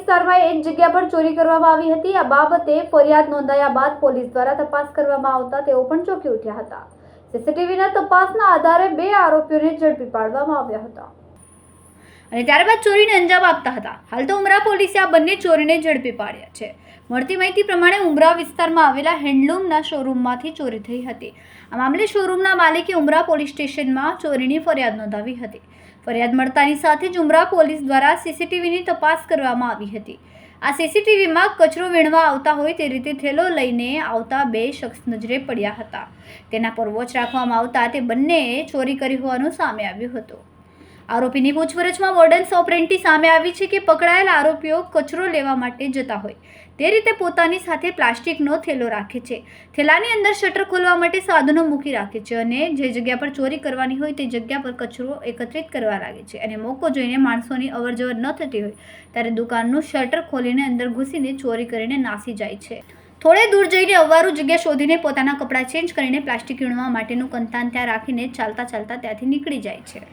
વિસ્તારમાં એક જગ્યા પર ચોરી કરવામાં આવી હતી। આ બાબતે ફરિયાદ નોંધાયા બાદ પોલીસ દ્વારા તપાસ કરવામાં આવતા તેઓ પણ ચોંકી ઉઠ્યા હતા। સીસીટીવીના તપાસના આધારે 2 આરોપીઓને ઝડપી પાડવામાં આવ્યા હતા અને ત્યારબાદ ચોરીને અંજામ આપતા હતા। હાલ તો ઉમરા પોલીસે આ બંને ચોરીને ઝડપી પાડ્યા છે। મળતી માહિતી પ્રમાણે ઉમરા વિસ્તારમાં આવેલા હેન્ડલૂમના શોરૂમમાંથી ચોરી થઈ હતી। આ મામલે શોરૂમના માલિકે ઉમરા પોલીસ સ્ટેશનમાં ચોરીની ફરિયાદ નોંધાવી હતી। ફરિયાદ મળતાની સાથે જ ઉમરા પોલીસ દ્વારા સીસીટીવીની તપાસ કરવામાં આવી હતી। આ સીસીટીવીમાં કચરો વીણવા આવતા હોય તે રીતે થેલો લઈને આવતા 2 શખ્સ નજરે પડ્યા હતા। તેના પર વોચ રાખવામાં આવતા તે બંનેએ ચોરી કરી હોવાનું સામે આવ્યું હતું। આરોપીની પૂછપરછમાં મોડર્ન ઓપરેન્ડી સામે આવી છે કે પકડાયેલ આરોપીઓ કચરો લેવા માટે જતા હોય તે રીતે પોતાની સાથે પ્લાસ્ટિકનો થેલો રાખે છે। થેલાની અંદર શટર ખોલવા માટે સાધનો મૂકી રાખે છે અને જે જગ્યા પર ચોરી કરવાની હોય તે જગ્યા પર કચરો એકત્રિત કરવા લાગે છે અને મોકો જોઈને માણસોની અવરજવર ન થતી હોય ત્યારે દુકાનનું શટર ખોલીને અંદર ઘૂસીને ચોરી કરીને નાસી જાય છે। થોડે દૂર જઈને અવારું જગ્યા શોધીને પોતાના કપડાં ચેન્જ કરીને પ્લાસ્ટિક વીણવા માટેનું કંતાન ત્યાં રાખીને ચાલતા ત્યાંથી નીકળી જાય છે।